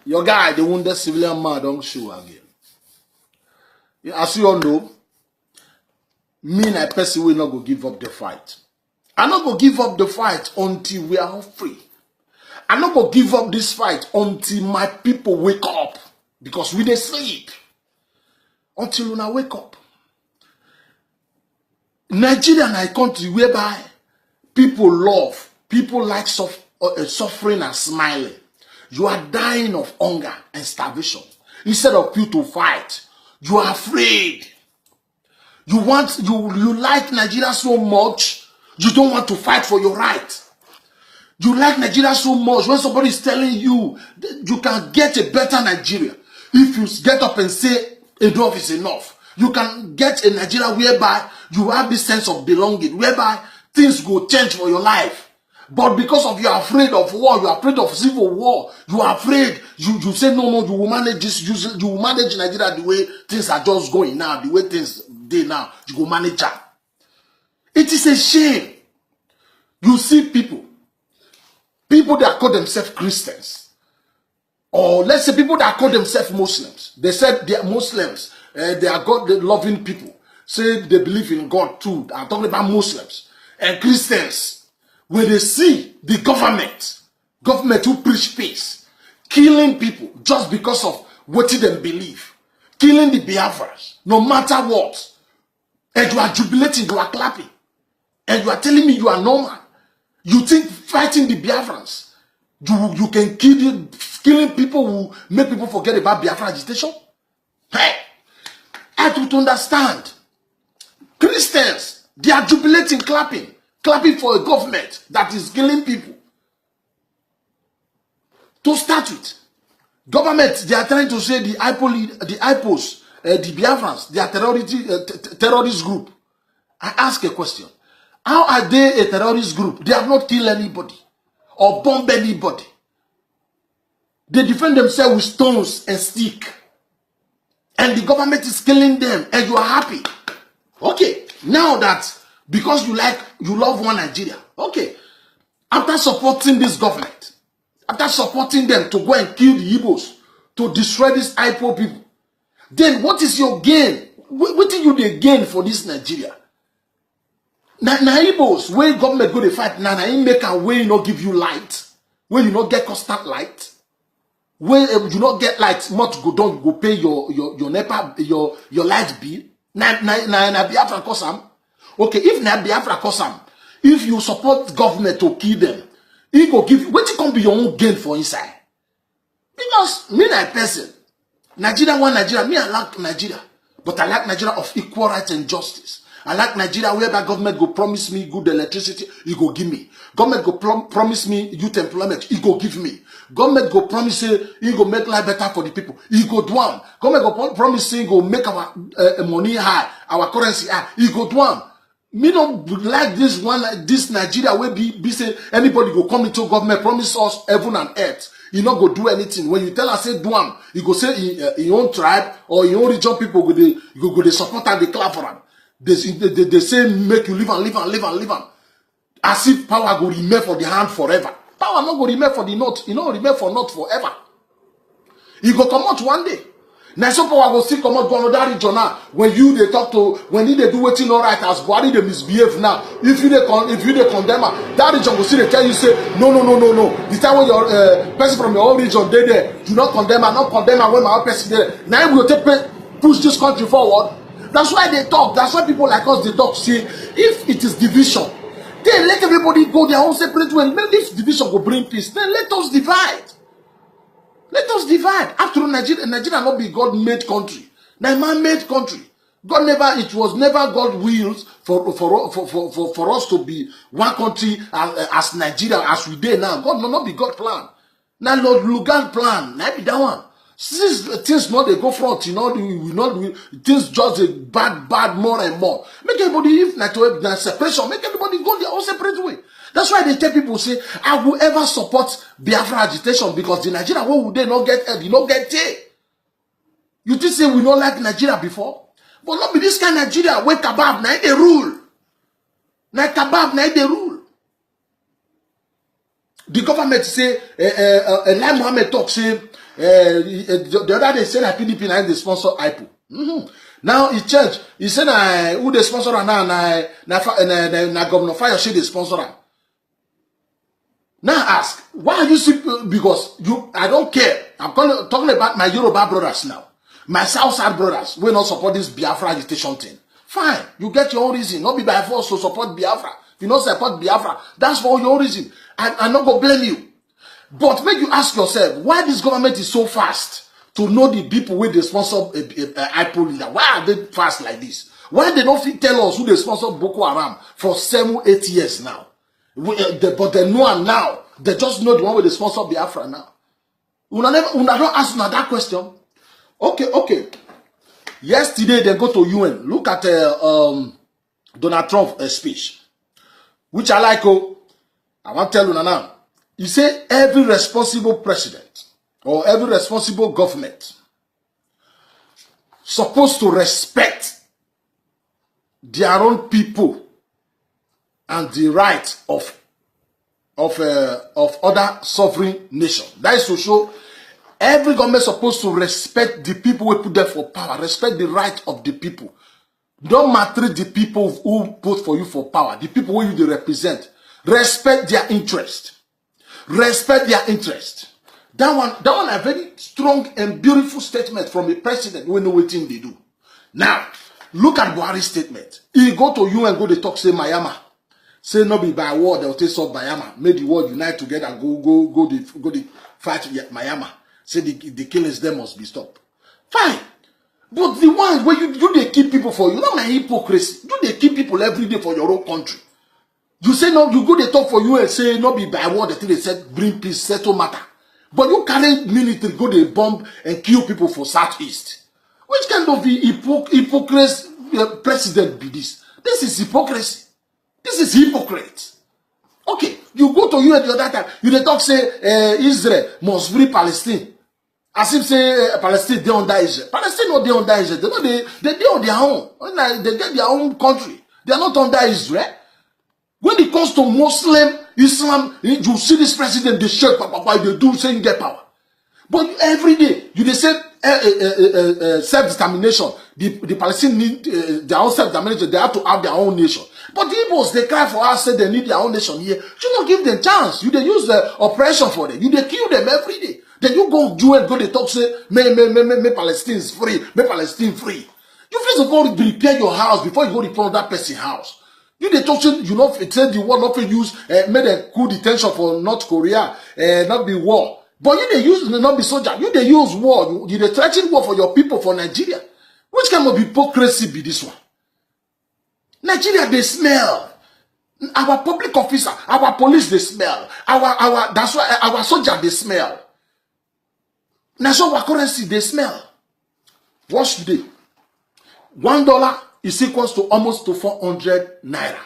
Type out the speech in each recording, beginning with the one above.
Your guy, the wounded civilian man, don't show again. As you all know, me and I personally will not go give up the fight. I'm not going to give up the fight until we are all free. I'm not going to give up this fight until my people wake up. Because we dey sleep. Until we wake up. Nigeria is a country whereby people love, people like suffering and smiling. You are dying of hunger and starvation. Instead of you to fight, you are afraid. You like Nigeria so much, you don't want to fight for your right. You like Nigeria so much, when somebody is telling you you can get a better Nigeria, if you get up and say enough is enough, you can get a Nigeria whereby you have this sense of belonging, whereby things go change for your life. But because of you are afraid of war, you are afraid of civil war, you are afraid, you say no, you will manage this, you will manage Nigeria the way things are just going now, the way things dey now, you go manage that. It is a shame. You see people that call themselves Christians, or let's say people that call themselves Muslims. They said they are Muslims, they are God-loving people. Say they believe in God too. I'm talking about Muslims and Christians. When they see the government who preach peace, killing people just because of what they believe, killing the Biafras, no matter what, and you are jubilating, you are clapping, and you are telling me you are normal. You think fighting the Biafrans, you can killing people who make people forget about Biafra agitation? Hey, I don't understand. Christians, they are jubilating, clapping for a government that is killing people. To start with, government, they are trying to say the IPOs, the Biafrans, they are terrorist group. I ask a question. How are they a terrorist group? They have not killed anybody or bombed anybody. They defend themselves with stones and stick. And the government is killing them and you are happy. Okay, now that because you love one Nigeria. Okay, after supporting this government, after supporting them to go and kill the Igbos, to destroy these IPO people, then what is your gain? What do you gain for this Nigeria? Na Igbos, when government go to fight, na him make a way not give you light, when you not get constant light, when you not get light, much go down, you go pay your NEPA, your light bill. Na Biafra cause am. Okay, if na Biafra cause am, if you support government to kill them, he go give you, what can be your own gain for inside? Because me na person, Nigeria one Nigeria, me I like Nigeria, but I like Nigeria of equal rights and justice. I like Nigeria whereby government go promise me good electricity, he go give me. Government go promise me youth employment, he go give me. Government go promise say he go make life better for the people, he go do am. Government go promise say he go make our money high, our currency high, he go do am. Me don't like this one, this Nigeria where be say anybody go come into government, promise us heaven and earth. He not go do anything. When you tell us say do am, he go say in own tribe or in own region people go they support and they clap for him. They say make you live and as if power go remain for the hand forever. Power not go remain for the north, remain for not forever. He go come out one day. Now some power go still come out go another region now. When they talk to, when they do waiting all right as Buhari they misbehave now. If you they condemn her, that region will still they tell you say no. The time when your person from your own region they there, do not condemn her when my own person there. Now we will push this country forward. That's why they talk. That's why people like us they talk. See, if it is division, then let everybody go their own separate way. If division will bring peace, then let us divide. Let us divide. After all, Nigeria not be God-made country. Now man-made country. It was never God's will for us to be one country as Nigeria as we did now. God not be God plan. Now Lord Lugan plan. Now be that one. Since things not they go front, things just a bad more and more. Make everybody if not separation, make everybody go their own separate way. That's why they tell people say, I will ever support Biafra agitation because the Nigeria where would they not get help, not get tea. You think say we not like Nigeria before? But not be this kind of Nigeria where kebab now they rule. Now kebab now they rule. The government say, Lai Mohammed talk say, The other day said that PDP now they sponsor IPO. Now he changed. He said who they sponsor now na Governor Fayose they sponsor am. Now ask, why are you because I don't care. I'm talking about my Yoruba brothers now. My Southside brothers will not support this Biafra agitation thing. Fine, you get your own reason. Not be by force to support Biafra. If you not support Biafra, that's for your own reason. I'm not going to blame you. But make you ask yourself, why this government is so fast to know the people where they sponsor IPO leader? Why are they fast like this? Why they don't tell us who they sponsor Boko Haram for 7-8 years now? But they know them now. They just know the one where they sponsor Biafra now. Una don't ask now that question. Okay. Yesterday they go to UN. Look at Donald Trump speech, which I like. I want to tell you now. He said every responsible president or every responsible government supposed to respect their own people and the right of other sovereign nations. That is to show every government supposed to respect the people who put there for power, respect the right of the people. Don't maltreat the people who put for you for power, the people who you represent. Respect their interest. Respect their interest. That one a very strong and beautiful statement from a president who know what thing they do. Now, look at Buhari's statement. He go to UN, go to talk, say Miami. Say no be by war, they'll take up Miami. Make the world unite together, go the fight Miami. Say the killings there must be stopped. Fine. But the ones where you they keep people for you, not my hypocrisy. You they keep people every day for your own country. You say no, you go they talk for you and say no be by war, the thing they said bring peace, settle matter. But you carry military, go they bomb and kill people for Southeast. Which kind of hypocrisy president be this? This is hypocrisy. This is hypocrite. Okay, you go to UN the other time, you they talk say Israel must free Palestine. As if say Palestine they under Israel. Palestine not they under Israel. They know they on their own. They get their own country. They are not under Israel. When it comes to Muslim Islam, you see this president they shake papa they do saying get power. But every day you they say self-determination. The Palestinians need their own self-determination. They have to have their own nation. But the Igbos they cry for us, say they need their own nation here. You don't give them chance. You they use the oppression for them. You they kill them every day. Then you go and go they talk say make Palestine is free, make Palestine free. You first of all prepare your house before you go to that person's house. You they talk you know it said the war not to use made a coup detention for North Korea, not be war. But you they use not be soldier. You they use war. You they threaten war for your people for Nigeria. Which kind of hypocrisy be this one? Nigeria they smell. Our public officer, our police they smell. Our that's why our soldier they smell. Now so our currency they smell. Watch today. $1 is equals to almost to 400 naira.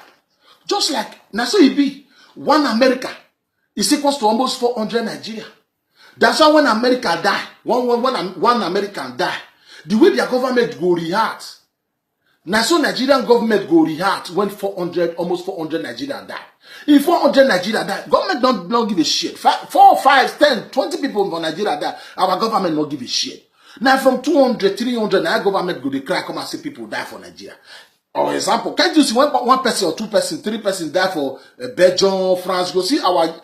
Just like now so it be. One America is equals to almost 400 Nigeria. That's why when America die, one American die, the way their government go react. Now so Nigerian government go react when almost 400 Nigerian die. If 400 Nigeria die, government don't give a shit. 4, 5, 10, 20 people from Nigeria die, our government not give a shit. Now from 200, 300, now government go to cry, come and say people die for Nigeria. For example, can't you see one person or 2 persons, 3 persons die for Belgium, France, go see our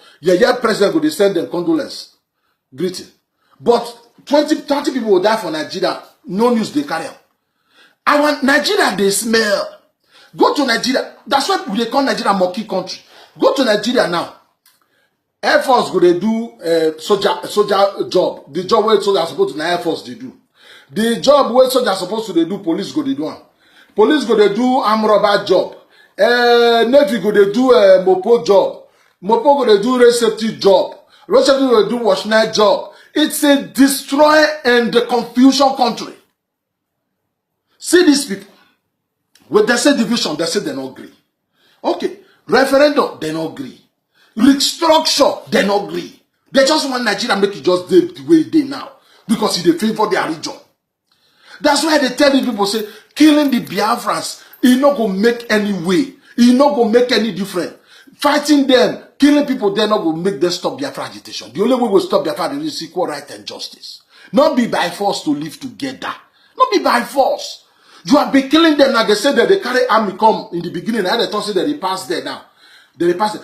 president go to send them condolence, greeting. But 20, 30 people will die for Nigeria, no news they carry out. Our Nigeria they smell. Go to Nigeria. That's why they call Nigeria monkey country. Go to Nigeria now. Air Force go they do soldier job. The job where soldiers supposed to Air Force they do. The job where soldiers supposed to they do police go they do one. Police go they do armed robber job. Navy go they do mopo job. Mopo go they do road safety job. Road safety go they do wash night job. It's a destroy and the confusion country. See these people. When they say division, they say they don't agree. Okay. Referendum, they don't agree. Restructure, they don't agree. They just want Nigeria make it just the way they now. Because they favor their region. That's why they tell the people, say, killing the Biafrans, it not going to make any way. It not going to make any difference. Fighting them, Killing people there not will make them stop Biafra agitation. The only way we stop Biafra is equal right and justice. Not be by force to live together. Not be by force. You have been killing them now. They say that they carry army come in the beginning. And they thought that they pass there now. They pass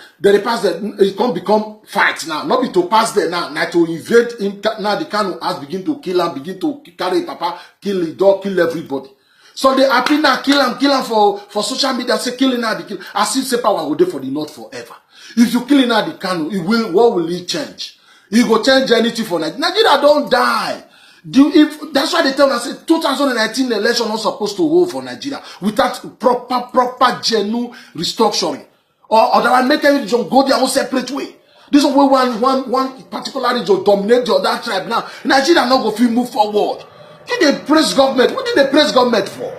there. It can't become fight now. Not be to pass there now. Now to invade him. Now the Kanu has begin to kill him, begin to carry Papa, kill the dog, kill everybody. So they happy now, kill him for social media. Say killing now the kill. As if say power will do for the North forever. If you kill now the Kanu, what will it change? He go change anything for Nigeria. Nigeria don't die. That's why they tell us 2019 election not supposed to hold for Nigeria without proper genuine restructuring. Or otherwise make every region go their own separate way. This is where one particular region dominate the other tribe now. Nigeria not go feel move forward. Did they praise government? What did they praise government for?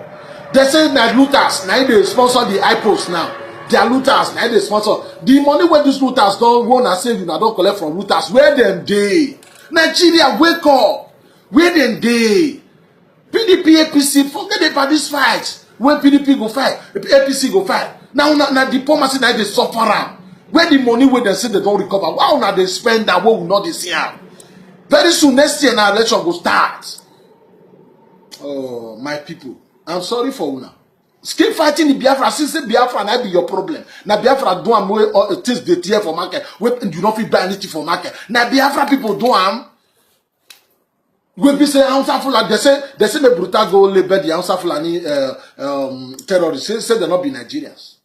They say that looters, now they sponsor the IPOS now. They are looters, now they sponsor. The money where these looters don't want to save you now don't collect from looters. Where them they? Nigeria, wake up. Where them they? PDP, APC, forget about this fight. When PDP go fight, APC go fight. Now diplomacy now they suffer am. Where the money where they say they don't recover? Why now they spend that? What will not they see am? Very soon next year now election go start. Oh, my people, I'm sorry for you now. Keep fighting the Biafra. Since the Biafra now be your problem. Now Biafra do am way things they tear for market. Wait, you don't feel buy anything for market. Now Biafra people do am. We be say Hausa Fulani. They say the brutal go label the Hausa Fulani terrorists. Say they not be Nigerians.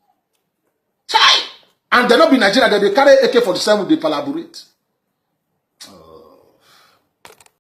Chai! And they not be Nigerians. They carry AK-47. They collaborate.